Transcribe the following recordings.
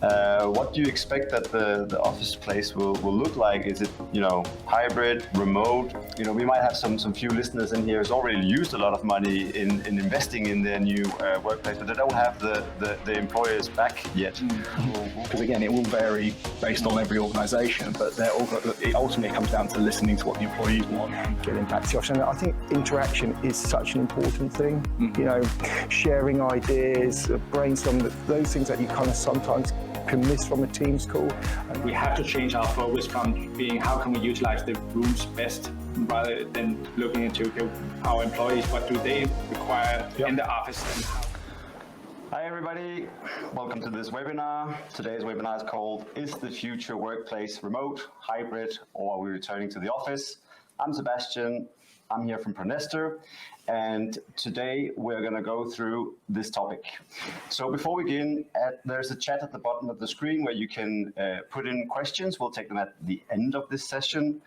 What do you expect that the office place will look like? Is it, hybrid, remote? We might have some few listeners in here who's already used a lot of money in investing in their new workplace, but they don't have the employers back yet. Because again, it will vary based on every organisation, but it ultimately comes down to listening to what the employees want and getting back to you. I think interaction is such an important thing. Sharing ideas, brainstorming, those things that you kind of sometimes can miss from a Teams call. We have to change our focus from being how can we utilize the rooms best, rather than looking into our employees, what do they require in the office and how. Hi everybody, welcome to this webinar. Today's webinar is called Is the Future Workplace Remote, Hybrid, or Are We Returning to the Office? I'm Sebastian, I'm here from Pronestor, and today we're going to go through this topic. So before we begin, there's a chat at the bottom of the screen where you can put in questions. We'll take them at the end of this session.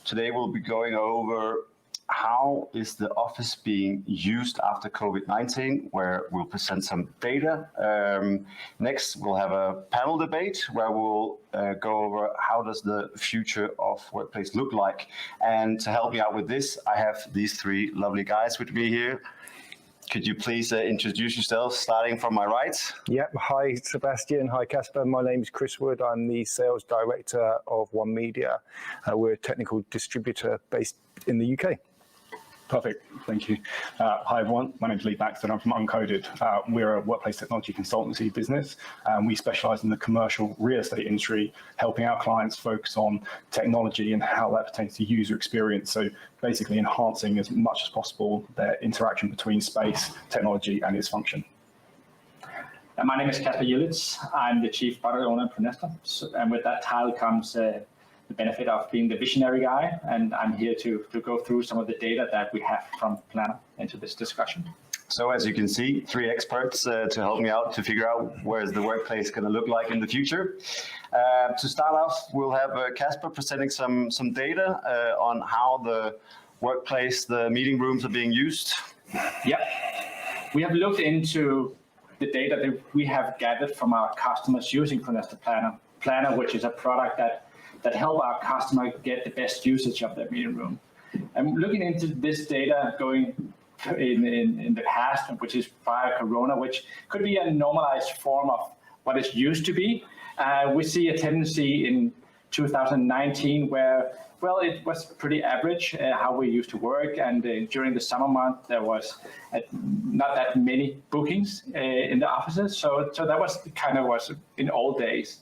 Today we'll be going over how is the office being used after COVID-19, where we'll present some data. Next, we'll have a panel debate where we'll go over how does the future of workplace look like. And to help me out with this, I have these three lovely guys with me here. Could you please introduce yourselves, starting from my right? Yep. Hi, Sebastian. Hi, Kasper. My name is Chris Wood. I'm the sales director of Onemedia. We're a technical distributor based in the UK. Perfect, thank you. Hi everyone, my name is Lee Baxter and I'm from Uncoded. We're a workplace technology consultancy business and we specialise in the commercial real estate industry, helping our clients focus on technology and how that pertains to user experience. So basically enhancing as much as possible their interaction between space, technology and its function. My name is Kasper Ullits. I'm the Chief Product Owner at Pronestor. And with that title comes the benefit of being the visionary guy, and I'm here to go through some of the data that we have from Planner into this discussion. So as you can see, three experts to help me out to figure out where is the workplace going to look like in the future. To start off, we'll have Kasper presenting some data on how the workplace, the meeting rooms are being used. Yep. We have looked into the data that we have gathered from our customers using Pronestor Planner, which is a product that help our customer get the best usage of their meeting room. I'm looking into this data going in the past, which is prior Corona, which could be a normalized form of what it used to be. We see a tendency in 2019 where, well, it was pretty average how we used to work, and during the summer month there was not that many bookings in the offices, so that was kind of was in old days.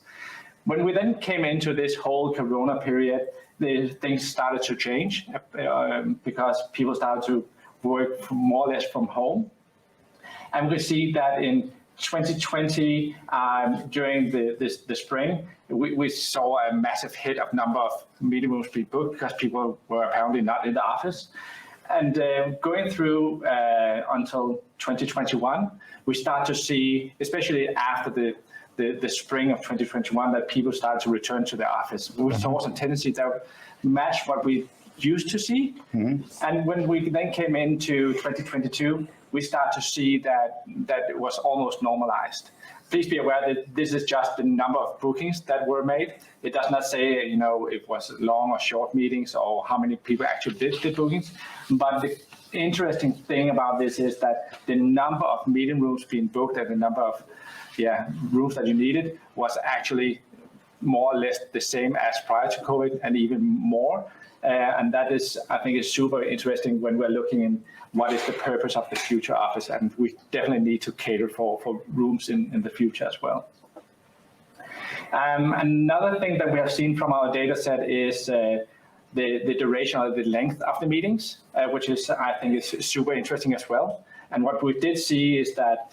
When we then came into this whole Corona period, things started to change because people started to work more or less from home. And we see that in 2020, during the spring, we saw a massive hit of number of meeting rooms being booked because people were apparently not in the office. And going through until 2021, we start to see, especially after the spring of 2021, that people started to return to the office. We saw some tendency that matched what we used to see. And when we then came into 2022, we start to see that it was almost normalized. Please be aware that this is just the number of bookings that were made. It does not say, it was long or short meetings or how many people actually did the bookings. But the interesting thing about this is that the number of meeting rooms being booked and the number of rooms that you needed was actually more or less the same as prior to COVID and even more. And that is, I think, is super interesting when we're looking in what is the purpose of the future office. And we definitely need to cater for rooms in the future as well. Another thing that we have seen from our data set is the duration or the length of the meetings, which is, I think, is super interesting as well. And what we did see is that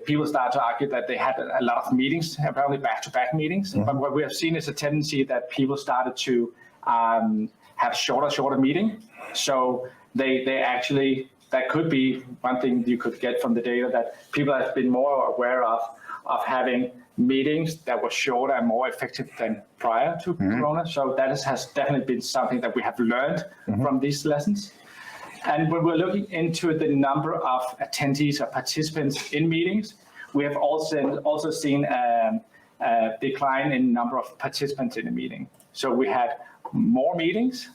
people start to argue that they had a lot of meetings, apparently back-to-back meetings. But what we have seen is a tendency that people started to have shorter meeting. So they actually, that could be one thing you could get from the data, that people have been more aware of having meetings that were shorter and more effective than prior to Corona. So that has definitely been something that we have learned from these lessons. And when we're looking into the number of attendees or participants in meetings, we have also seen a decline in number of participants in the meeting. So we had more meetings,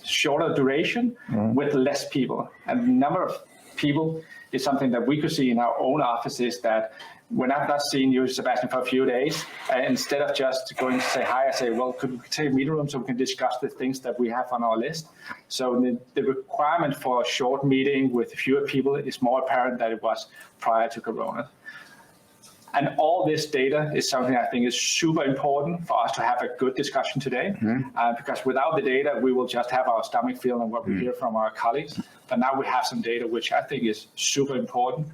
shorter duration, with less people. And the number of people is something that we could see in our own offices, that when I've not seen you, Sebastian, for a few days, instead of just going to say hi, I say, well, could we take a meeting room so we can discuss the things that we have on our list? So the requirement for a short meeting with fewer people is more apparent than it was prior to Corona. And all this data is something I think is super important for us to have a good discussion today, because without the data, we will just have our stomach feel and what we hear from our colleagues. But now we have some data, which I think is super important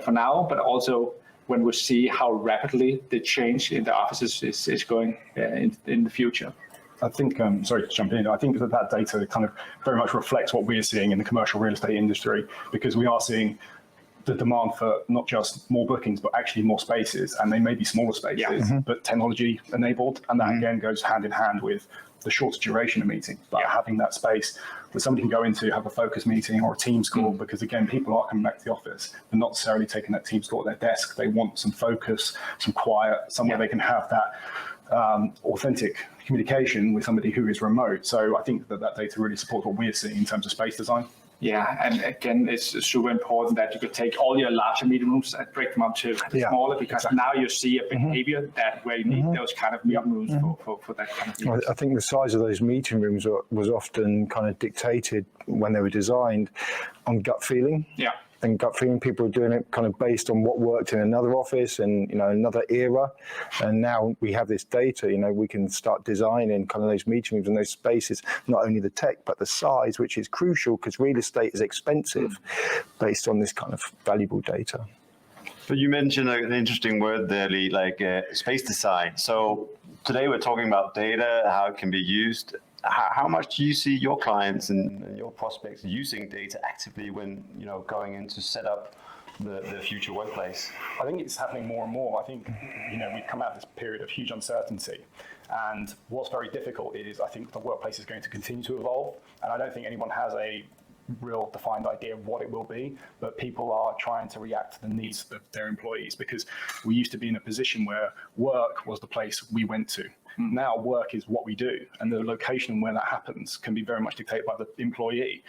for now, but also when we see how rapidly the change in the offices is going in the future. I think, sorry to jump in, I think that data kind of very much reflects what we're seeing in the commercial real estate industry, because we are seeing the demand for not just more bookings, but actually more spaces, and they may be smaller spaces, but technology enabled. And that again goes hand in hand with the shorter duration of meetings, but having that space where somebody can go into, have a focus meeting or a Teams call, because again, people are coming back to the office. They're not necessarily taking that Teams call at their desk. They want some focus, some quiet, somewhere they can have that authentic communication with somebody who is remote. So I think that data really supports what we're seeing in terms of space design. Yeah, and again, it's super important that you could take all your larger meeting rooms and break them up to smaller, because now you see a behavior that where you need those kind of meeting rooms for that kind of meetings. I think the size of those meeting rooms was often kind of dictated when they were designed on gut feeling. Yeah. And gut feeling, people were doing it kind of based on what worked in another office and, another era. And now we have this data, we can start designing kind of those meeting rooms and those spaces, not only the tech, but the size, which is crucial because real estate is expensive based on this kind of valuable data. So you mentioned an interesting word there, Lee, like space design. So today we're talking about data, how it can be used. How much do you see your clients and your prospects using data actively when going in to set up the future workplace? I think it's happening more and more. I think we've come out of this period of huge uncertainty, and what's very difficult is I think the workplace is going to continue to evolve, and I don't think anyone has a real defined idea of what it will be, but people are trying to react to the needs of their employees, because we used to be in a position where work was the place we went to. Now work is what we do, and the location where that happens can be very much dictated by the employee.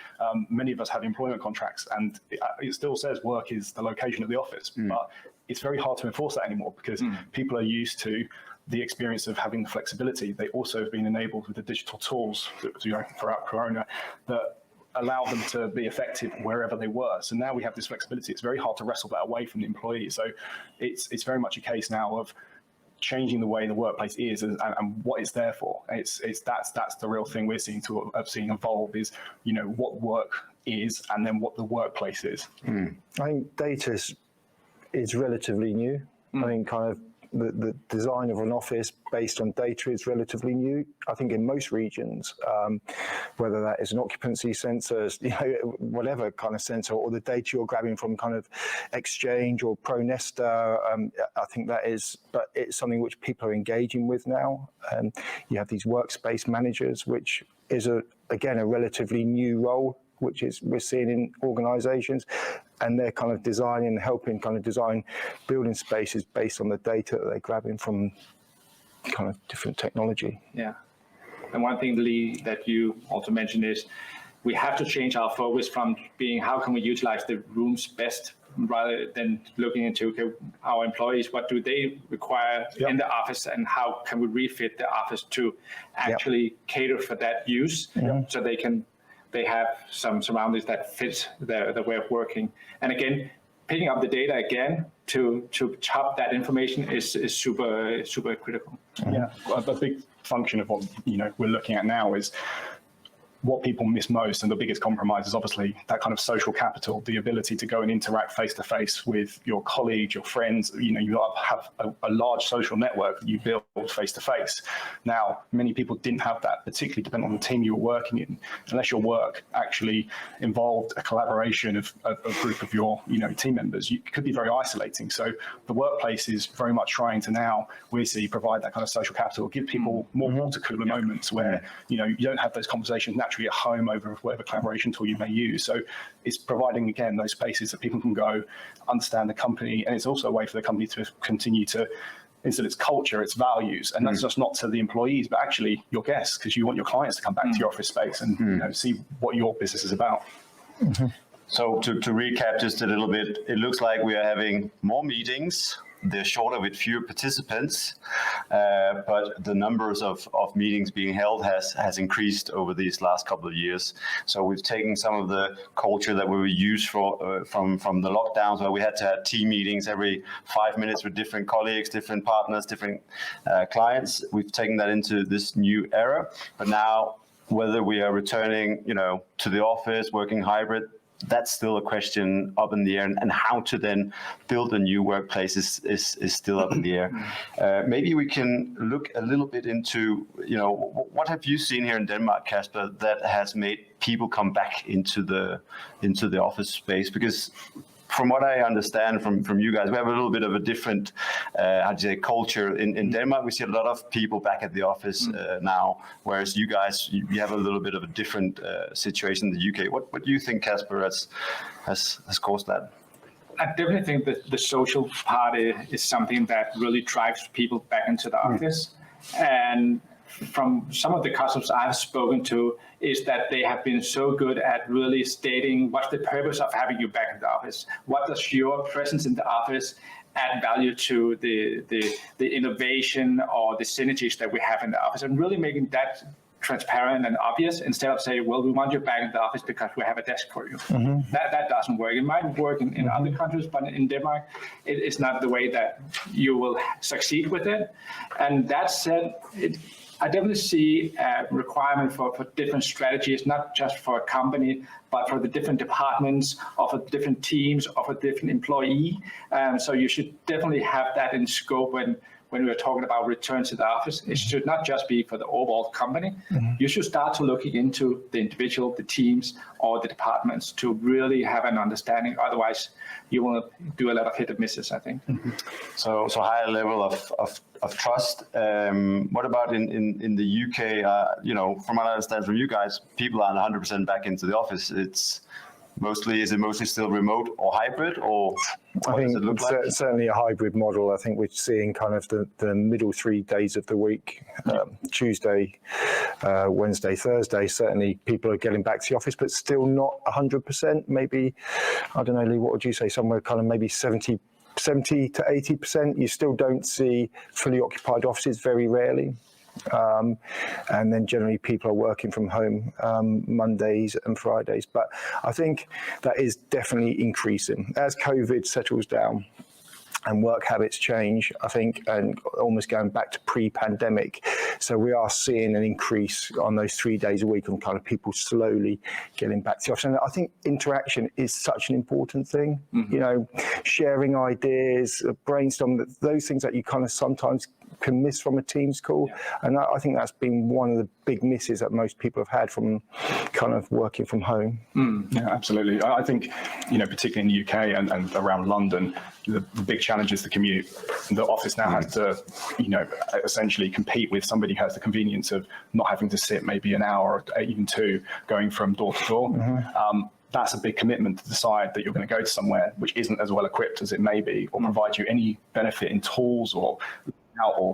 Many of us have employment contracts, and it still says work is the location of the office, but it's very hard to enforce that anymore, because people are used to the experience of having the flexibility. They also have been enabled with the digital tools throughout Corona that allow them to be effective wherever they were. So now we have this flexibility. It's very hard to wrestle that away from the employee. So it's very much a case now of changing the way the workplace is and what it's there for. That's the real thing we're seeing evolve is what work is and then what the workplace is. I think data is relatively new. I think kind of the design of an office based on data is relatively new. I think in most regions, whether that is an occupancy sensor, whatever kind of sensor, or the data you're grabbing from kind of Exchange or Pronestor, I think that is, but it's something which people are engaging with now. You have these workspace managers, which is again a relatively new role, which is we're seeing in organizations, and they're kind of designing, helping kind of design building spaces based on the data that they're grabbing from kind of different technology. Yeah. And one thing, Lee, that you also mentioned is we have to change our focus from being how can we utilize the rooms best, rather than looking into our employees, what do they require in the office, and how can we refit the office to actually cater for that use, so they have some surroundings that fit their way of working. And again, picking up the data again to top that information is super critical. Yeah, a big function of what we're looking at now is what people miss most, and the biggest compromise is obviously that kind of social capital, the ability to go and interact face to face with your colleagues, your friends. You have a large social network that you build face to face. Now, many people didn't have that, particularly depending on the team you were working in, unless your work actually involved a collaboration of a group of your team members. It could be very isolating. So the workplace is very much trying to now, we see, provide that kind of social capital, give people more water cooler moments where you don't have those conversations naturally actually at home over whatever collaboration tool you may use. So it's providing, again, those spaces that people can go, understand the company, and it's also a way for the company to continue to instill its culture, its values, and that's just not to the employees, but actually your guests, because you want your clients to come back to your office space and see what your business is about. So to recap just a little bit, it looks like we are having more meetings. They're shorter with fewer participants, but the numbers of meetings being held has increased over these last couple of years. So we've taken some of the culture that we were used for from the lockdowns, where we had to have team meetings every 5 minutes with different colleagues, different partners, different clients. We've taken that into this new era. But now, whether we are returning, to the office, working hybrid, that's still a question up in the air, and how to then build a new workplace is still up in the air. Maybe we can look a little bit into, what have you seen here in Denmark, Kasper, that has made people come back into the office space? Because from what I understand from you guys, we have a little bit of a different, culture in Denmark. We see a lot of people back at the office now, whereas you guys, you have a little bit of a different situation in the UK. What do you think, Kasper, has caused that? I definitely think that the social part is something that really drives people back into the office. And from some of the customers I've spoken to, is that they have been so good at really stating what's the purpose of having you back in the office. What does your presence in the office add value to the innovation or the synergies that we have in the office, and really making that transparent and obvious, instead of saying, well, we want you back in the office because we have a desk for you. That doesn't work. It might work in other countries, but in Denmark, it is not the way that you will succeed with it. And that said, I definitely see a requirement for different strategies, not just for a company, but for the different departments, or for different teams, or for different employee. So you should definitely have that in scope when we're talking about return to the office. It should not just be for the overall company. You should start to looking into the individual, the teams, or the departments to really have an understanding. Otherwise, you will do a lot of hit and misses, I think. So higher level of trust. What about in the UK? From what I understand from you guys, people are 100% back into the office. Is it mostly still remote or hybrid, or what does it look like? Certainly a hybrid model. I think we're seeing kind of the middle 3 days of the week, Tuesday, Wednesday, Thursday. Certainly people are getting back to the office, but still not 100%. Maybe, I don't know, Lee, what would you say? Somewhere kind of maybe 70 to 80%. You still don't see fully occupied offices, very rarely. And then generally people are working from home Mondays and Fridays. But I think that is definitely increasing. As COVID settles down and work habits change, I think, and almost going back to pre-pandemic. So we are seeing an increase on those 3 days a week on kind of people slowly getting back to the office. And I think interaction is such an important thing, sharing ideas, brainstorming, those things that you kind of sometimes can miss from a Teams call. And I think that's been one of the big misses that most people have had from kind of working from home. Yeah, absolutely. I think, particularly in the UK and around London, the big challenge is the commute. The office now has to, essentially compete with somebody who has the convenience of not having to sit maybe an hour or even two going from door to door. That's a big commitment to decide that you're going to go to somewhere which isn't as well equipped as it may be, or provide you any benefit in tools or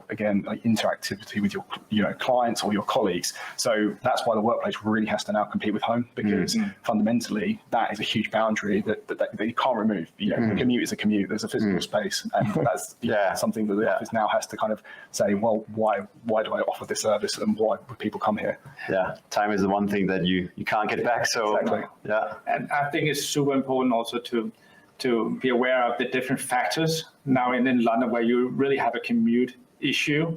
again, like interactivity with your clients or your colleagues. So that's why the workplace really has to now compete with home, because fundamentally that is a huge boundary that you can't remove. The commute is a commute. There's a physical space, and that's something that the office now has to kind of say, well, why do I offer this service, and why would people come here? Yeah, time is the one thing that you can't get back. So exactly. And I think it's super important also to be aware of the different factors now in London, where you really have a commute issue,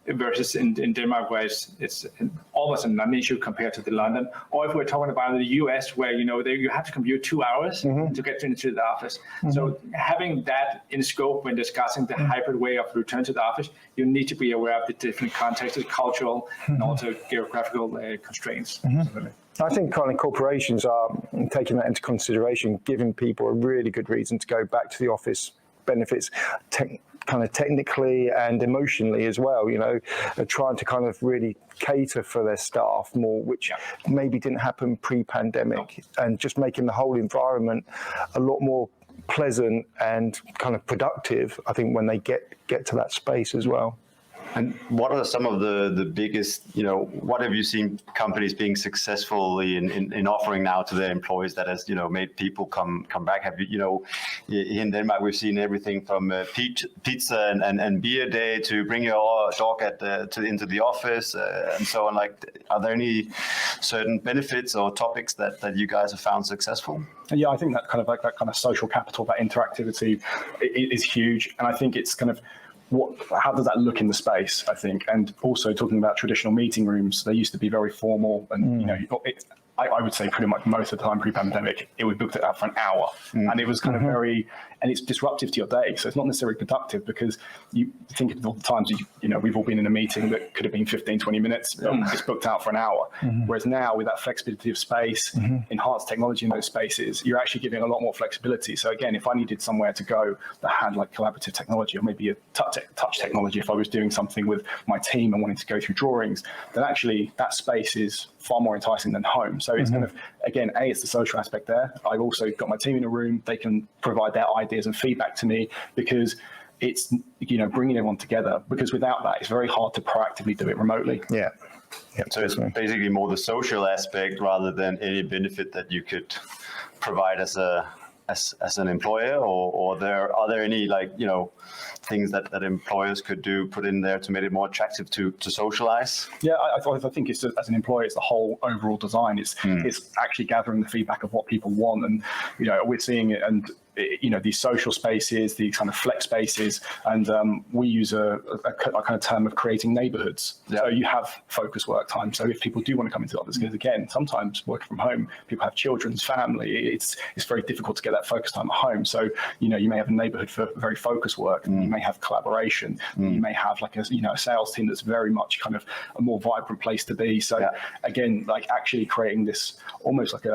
versus in Denmark, where it's almost a non-issue compared to the London. Or if we're talking about the US, where you have to commute 2 hours to get into the office. So having that in scope when discussing the hybrid way of return to the office, you need to be aware of the different contexts, cultural and also geographical constraints. I think kind of corporations are taking that into consideration, giving people a really good reason to go back to the office. Benefits, kind of technically and emotionally as well, trying to kind of really cater for their staff more, which maybe didn't happen pre-pandemic, and just making the whole environment a lot more pleasant and kind of productive, I think, when they get to that space as well. And what are some of the biggest, what have you seen companies being successfully in offering now to their employees that has, made people come back? Have you, in Denmark, we've seen everything from pizza and beer day to bring your dog into the office and so on. Like, are there any certain benefits or topics that you guys have found successful? Yeah, I think that kind of social capital, that interactivity is huge. And I think it's kind of, how does that look in the space, I think? And also talking about traditional meeting rooms, they used to be very formal, and I would say pretty much most of the time pre-pandemic, it was booked out for an hour, and it was kind of very, and it's disruptive to your day. So it's not necessarily productive, because you think of all the times, we've all been in a meeting that could have been 15, 20 minutes, it's booked out for an hour. Whereas now, with that flexibility of space, enhanced technology in those spaces, you're actually giving a lot more flexibility. So again, if I needed somewhere to go that had like collaborative technology, or maybe a touch technology, if I was doing something with my team and wanting to go through drawings, then actually that space is far more enticing than home. So it's kind of, again, it's the social aspect there. I've also got my team in a room. They can provide their ideas and feedback to me, because it's, bringing everyone together, because without that, it's very hard to proactively do it remotely. Yeah. So it's basically more the social aspect rather than any benefit that you could provide as an employer, or are there any things that employers could put in there to make it more attractive to socialize? Yeah, I think it's, as an employer, it's the whole overall design. It's actually gathering the feedback of what people want, and we're seeing it, and these social spaces, these kind of flex spaces, and we use a kind of term of creating neighborhoods. So you have focus work time. So if people do want to come into the office, because again, sometimes working from home, people have children, family, it's very difficult to get that focus time at home. So you may have a neighborhood for very focused work, and you may have collaboration, you may have like a sales team that's very much kind of a more vibrant place to be. So again, like actually creating this almost like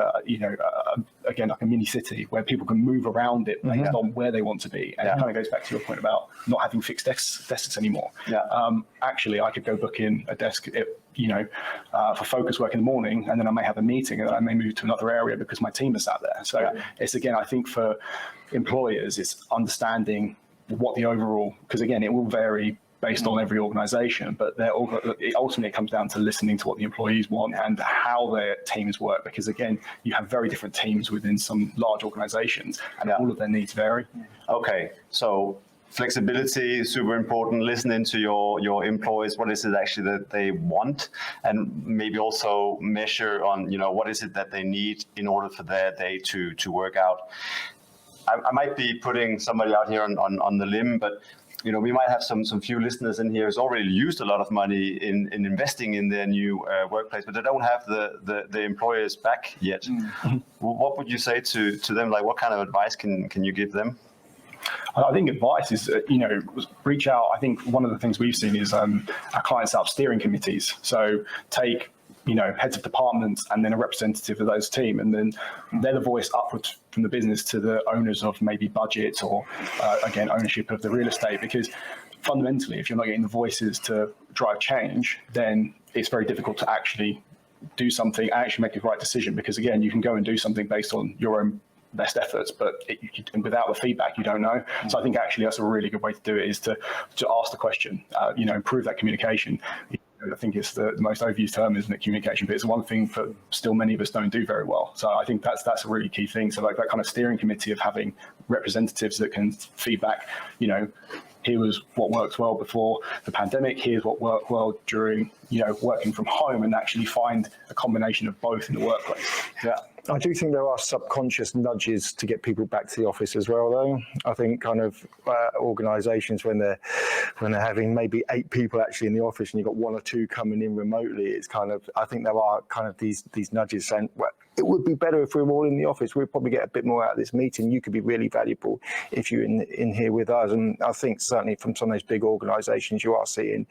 like a mini city where people can move around it based on where they want to be. And it kind of goes back to your point about not having fixed desks anymore. Actually, I could go book in a desk for focus work in the morning, and then I may have a meeting, and then I may move to another area because my team is sat there. So it's, again, I think for employers, it's understanding what the overall, because again, it will vary based on every organization, but ultimately it comes down to listening to what the employees want and how their teams work, because again, you have very different teams within some large organizations, and all of their needs vary. Okay, so flexibility is super important. Listening to your employees, what is it actually that they want, and maybe also measure on what is it that they need in order for their day to work out. I might be putting somebody out here on the limb, but we might have some few listeners in here who's already used a lot of money in investing in their new workplace, but they don't have the employers back yet. What would you say to them? Like, what kind of advice can you give them? I think advice is, reach out. I think one of the things we've seen is our clients set up steering committees. So take heads of departments and then a representative of those team, and then they're the voice upwards from the business to the owners of maybe budgets or again, ownership of the real estate, because fundamentally, if you're not getting the voices to drive change, then it's very difficult to actually do something and actually make a right decision, because again, you can go and do something based on your own best efforts, but without the feedback, you don't know. So I think actually that's a really good way to do it, is to ask the question, improve that communication. I think it's the most overused term, isn't it, communication? But it's one thing for still many of us don't do very well. So I think that's a really key thing. So like that kind of steering committee of having representatives that can feedback, here was what worked well before the pandemic, here's what worked well during, working from home, and actually find a combination of both in the workplace. Yeah. I do think there are subconscious nudges to get people back to the office as well, though. I think kind of organisations, when they're having maybe 8 people actually in the office and you've got 1 or 2 coming in remotely, it's kind of, I think there are kind of these nudges saying, well, it would be better if we were all in the office. We'd probably get a bit more out of this meeting. You could be really valuable if you're in here with us. And I think certainly from some of those big organisations, you are seeing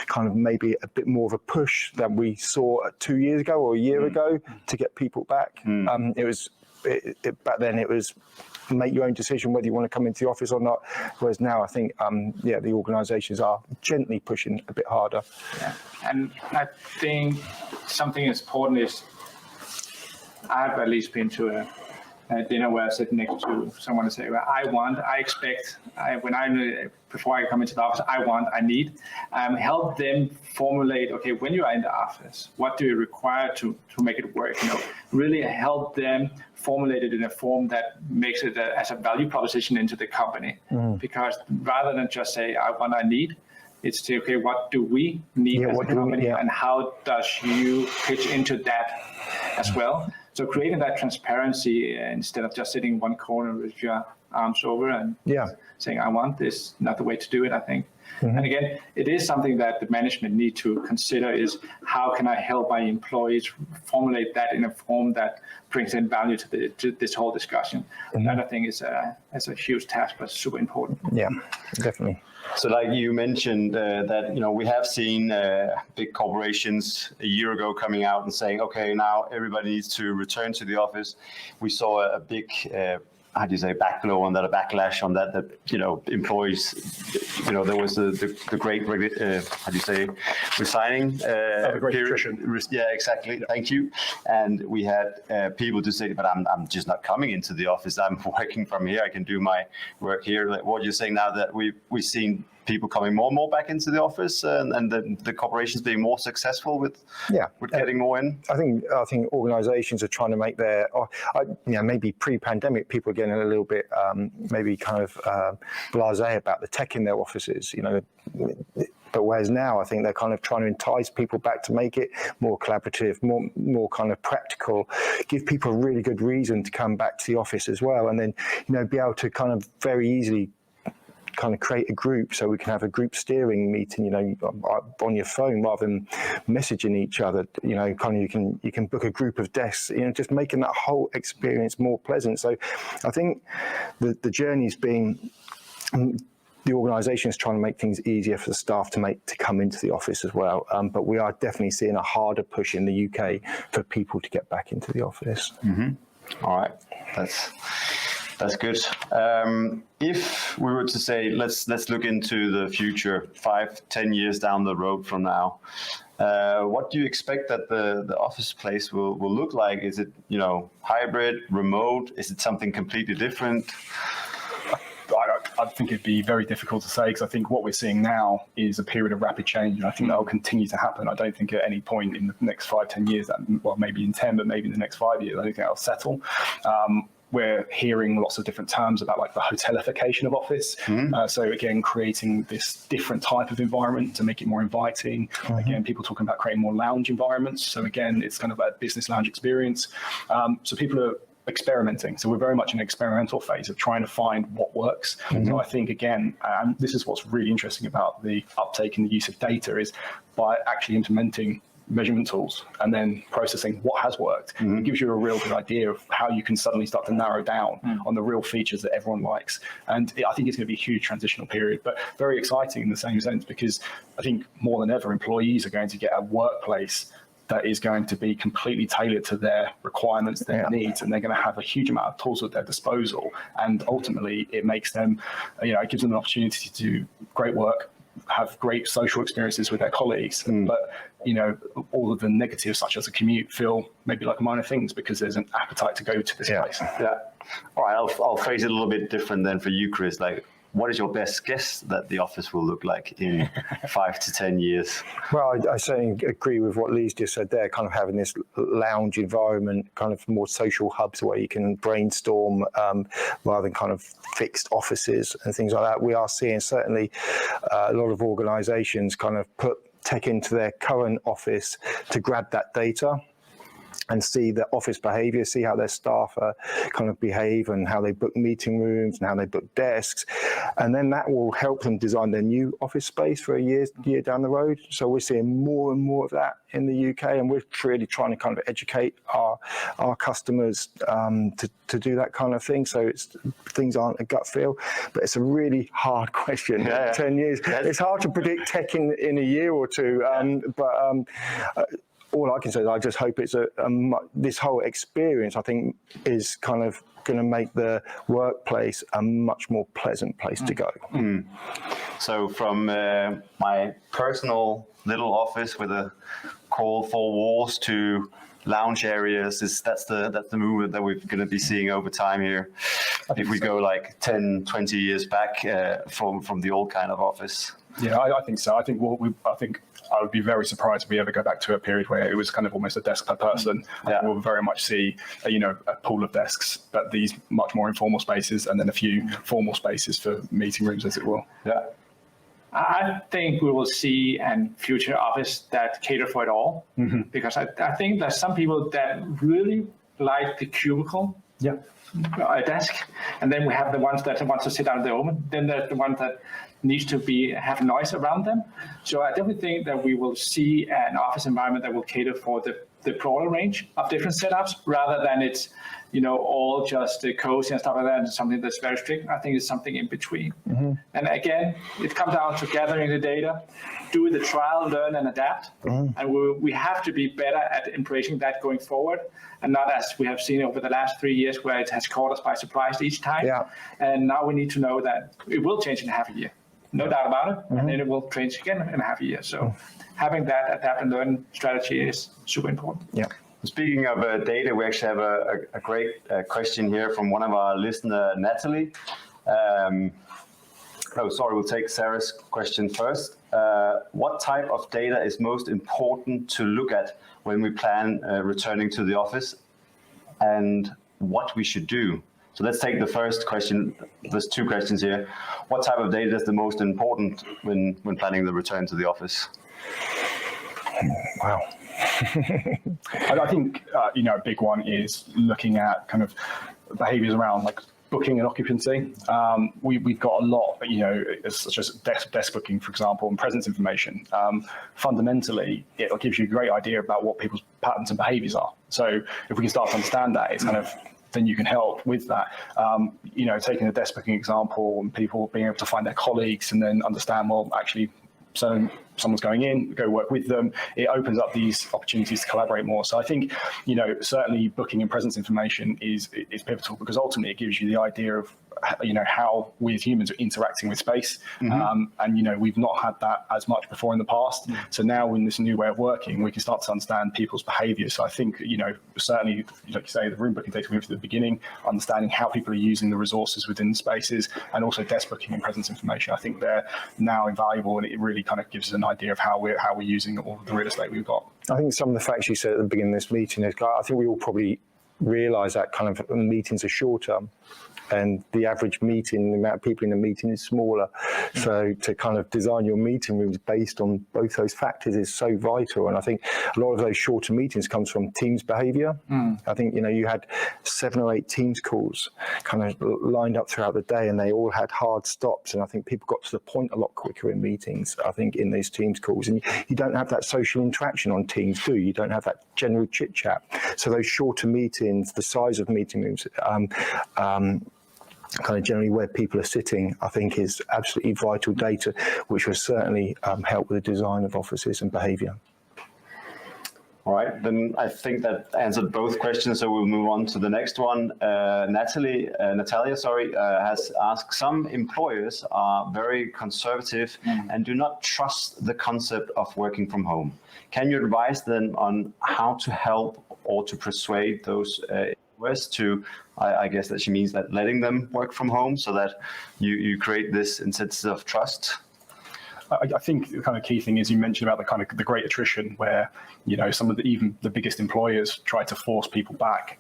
kind of maybe a bit more of a push than we saw 2 years ago or a year ago to get people back. Back then it was make your own decision whether you want to come into the office or not. Whereas now, I think, the organisations are gently pushing a bit harder. Yeah. And I think something important is I've at least been to a dinner where I sit next to someone and say, well, before I come into the office, I need. Help them formulate, okay, when you are in the office, what do you require to make it work? Really help them formulate it in a form that makes it as a value proposition into the company. Because rather than just say, I need, it's to, okay, what do we need as a company, and how does you pitch into that as well? So creating that transparency instead of just sitting in one corner with your arms over and saying, I want this, not the way to do it, I think. And again, it is something that the management need to consider is how can I help my employees formulate that in a form that brings in value to this whole discussion. That I think is a huge task, but super important. Yeah, definitely. So like you mentioned that, we have seen big corporations a year ago coming out and saying, okay, now everybody needs to return to the office. We saw a big, backblow on that, a backlash on that employees, there was the great, resigning period. Yeah, exactly. Thank you. And we had people to say, but I'm just not coming into the office. I'm working from here. I can do my work here. Like what you're saying now that we've seen people coming more and more back into the office, and the corporations being more successful with getting more in. I think organisations are trying to make their, maybe pre-pandemic, people are getting a little bit blasé about the tech in their offices, But whereas now, I think they're kind of trying to entice people back to make it more collaborative, more kind of practical, give people a really good reason to come back to the office as well, and then be able to kind of very easily kind of create a group, so we can have a group steering meeting, on your phone rather than messaging each other. Kind of you can book a group of desks. Just making that whole experience more pleasant. So, I think the journey's been. The organisation is trying to make things easier for the staff to come into the office as well. But we are definitely seeing a harder push in the UK for people to get back into the office. All right, that's good. If we were to say, let's look into the future, 5-10 years down the road from now, what do you expect that the office place will look like? Is it, hybrid, remote? Is it something completely different? I think it'd be very difficult to say, because I think what we're seeing now is a period of rapid change, and I think that will continue to happen. I don't think at any point in the next 5-10 years, maybe in 10, but maybe in the next 5 years, I think that'll settle. We're hearing lots of different terms about like the hotelification of office. So again, creating this different type of environment to make it more inviting. Again, people talking about creating more lounge environments. So again, it's kind of a business lounge experience. So people are experimenting. So we're very much in an experimental phase of trying to find what works. So I think, again, and this is what's really interesting about the uptake in the use of data, is by actually implementing measurement tools and then processing what has worked. It gives you a real good idea of how you can suddenly start to narrow down on the real features that everyone likes. And I think it's going to be a huge transitional period, but very exciting in the same sense, because I think more than ever, employees are going to get a workplace that is going to be completely tailored to their requirements, their needs, and they're going to have a huge amount of tools at their disposal. And ultimately, it makes them, it gives them an opportunity to do great work, have great social experiences with their colleagues, but all of the negatives, such as a commute, feel maybe like minor things because there's an appetite to go to this place. All right, I'll phrase it a little bit different then for you, Chris. Like, what is your best guess that the office will look like in 5 to 10 years? Well, I certainly agree with what Lee's just said there, kind of having this lounge environment, kind of more social hubs where you can brainstorm rather than kind of fixed offices and things like that. We are seeing certainly a lot of organisations kind of put tech into their current office to grab that data and see the office behaviour, see how their staff kind of behave and how they book meeting rooms and how they book desks. And then that will help them design their new office space for a year down the road. So we're seeing more and more of that in the UK, and we're really trying to kind of educate our customers to do that kind of thing. So things aren't a gut feel, but it's a really hard question. 10 years. It's hard to predict tech in a year or two, all I can say is I just hope it's this whole experience, I think, is kind of going to make the workplace a much more pleasant place to go. So from my personal little office with a cold four walls to lounge areas, that's the movement that we're going to be seeing over time here. If we go like 10, 20 years back from the old kind of office. Yeah, I think so. I think I would be very surprised if we ever go back to a period where it was kind of almost a desk per person. Yeah. We'll very much see, a pool of desks, but these much more informal spaces, and then a few formal spaces for meeting rooms, as it will. Yeah. I think we will see a future office that cater for it all, because I think there's some people that really like the cubicle, a desk, and then we have the ones that want to sit down at the open. Then there's the ones that needs to have noise around them. So I definitely think that we will see an office environment that will cater for the broader range of different setups, rather than it's all just cozy and stuff like that, and something that's very strict. I think it's something in between. And again, it comes down to gathering the data, do the trial, learn and adapt. And we have to be better at embracing that going forward, and not as we have seen over the last 3 years, where it has caught us by surprise each time. And now we need to know that it will change in half a year. No doubt about it. And then it will change again in half a year. So having that adapt and learn strategy is super important. Speaking of data, we actually have a great question here from one of our listeners, Natalie. We'll take Sarah's question first. What type of data is most important to look at when we plan returning to the office, and what we should do? So let's take the first question. There's two questions here. What type of data is the most important when planning the return to the office? Wow. I think, a big one is looking at kind of behaviors around like booking and occupancy. We've got a lot, such as desk booking, for example, and presence information. Fundamentally, it gives you a great idea about what people's patterns and behaviors are. So if we can start to understand that, it's kind of, then you can help with that. Taking the desk booking example, and people being able to find their colleagues and then understand, well, actually, so someone's going in, go work with them. It opens up these opportunities to collaborate more. So I think, certainly booking and presence information is pivotal, because ultimately it gives you the idea of, how we as humans are interacting with space. And, we've not had that as much before in the past. So now in this new way of working, we can start to understand people's behaviors. So I think, certainly, like you say, the room booking data we went to the beginning, understanding how people are using the resources within the spaces, and also desk booking and presence information. I think they're now invaluable, and it really kind of gives us an idea of how we're using all of the real estate we've got. I think some of the facts you said at the beginning of this meeting is, I think we all probably realise that kind of meetings are shorter, and the average meeting, the amount of people in the meeting is smaller. So to kind of design your meeting rooms based on both those factors is so vital. And I think a lot of those shorter meetings comes from Teams behaviour. I think, you had 7 or 8 Teams calls kind of lined up throughout the day, and they all had hard stops. And I think people got to the point a lot quicker in meetings, I think, in these Teams calls. And you don't have that social interaction on Teams, do you? You don't have that general chit chat. So those shorter meetings, the size of meeting rooms, kind of generally where people are sitting, I think is absolutely vital data, which will certainly help with the design of offices and behaviour. All right, then I think that answered both questions, so we'll move on to the next one. Natalia, has asked, some employers are very conservative and do not trust the concept of working from home. Can you advise them on how to help or to persuade those employers to, I guess that she means that letting them work from home, so that you create this incentive of trust? I think the kind of key thing is, you mentioned about the great attrition, where some of even the biggest employers try to force people back.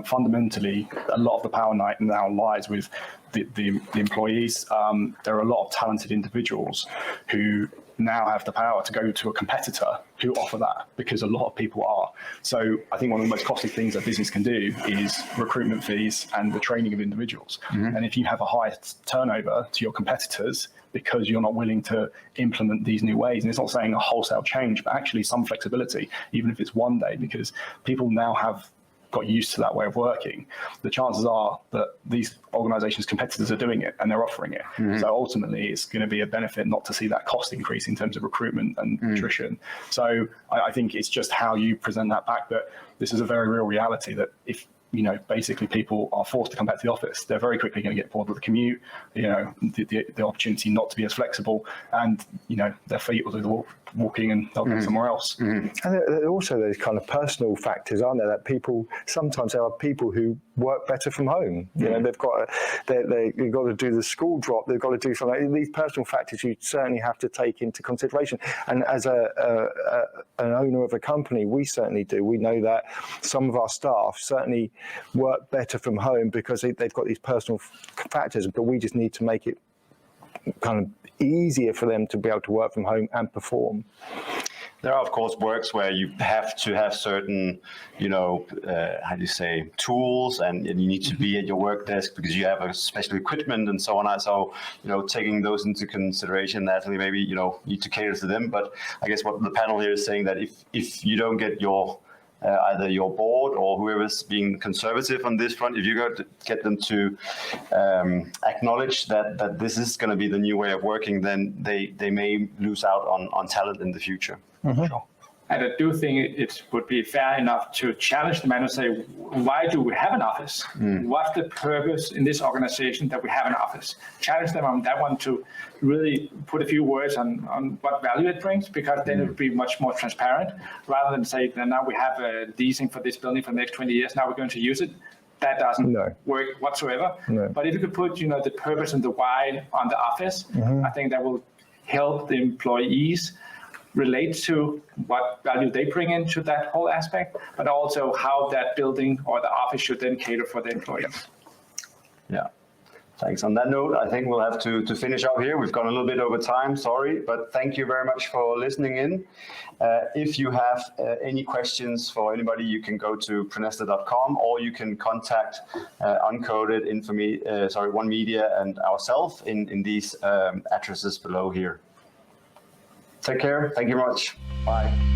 Fundamentally, a lot of the power now lies with the employees. There are a lot of talented individuals who now have the power to go to a competitor who offer that, because a lot of people are. So I think one of the most costly things that business can do is recruitment fees and the training of individuals. And if you have a high turnover to your competitors because you're not willing to implement these new ways, and it's not saying a wholesale change, but actually some flexibility, even if it's one day, because people now have got used to that way of working, the chances are that these organizations' competitors are doing it and they're offering it. So ultimately, it's going to be a benefit not to see that cost increase in terms of recruitment and attrition. So I think it's just how you present that back, that this is a very real reality, that if basically people are forced to come back to the office. They're very quickly going to get bored with the commute, the opportunity not to be as flexible, and their feet will do the walking and they'll go somewhere else. And also there's kind of personal factors, aren't there? That sometimes there are people who work better from home. They've got to do the school drop. They've got to do something. These personal factors you certainly have to take into consideration. And as an owner of a company, we certainly do. We know that some of our staff certainly work better from home because they've got these personal factors, but we just need to make it kind of easier for them to be able to work from home and perform. There are, of course, works where you have to have certain, tools, and you need to be at your work desk because you have a special equipment and so on. So, taking those into consideration, Natalie, maybe, need to cater to them. But I guess what the panel here is saying that if you don't get your either your board or whoever's being conservative on this front, if you go to get them to acknowledge that this is going to be the new way of working, then they may lose out on talent in the future. Sure. And I do think it would be fair enough to challenge them and say, why do we have an office? What's the purpose in this organization that we have an office? Challenge them on that one to really put a few words on what value it brings, because then it would be much more transparent, rather than say, now we have a leasing for this building for the next 20 years, now we're going to use it. That doesn't work whatsoever. No. But if you could put the purpose and the why on the office, I think that will help the employees relate to what value they bring into that whole aspect, but also how that building or the office should then cater for the employees. Yeah. Thanks. On that note, I think we'll have to finish up here. We've gone a little bit over time, sorry, but thank you very much for listening in. If you have any questions for anybody, you can go to pronestor.com, or you can contact Uncoded, onemedia, and ourselves in these addresses below here. Take care. Thank you very much. Bye.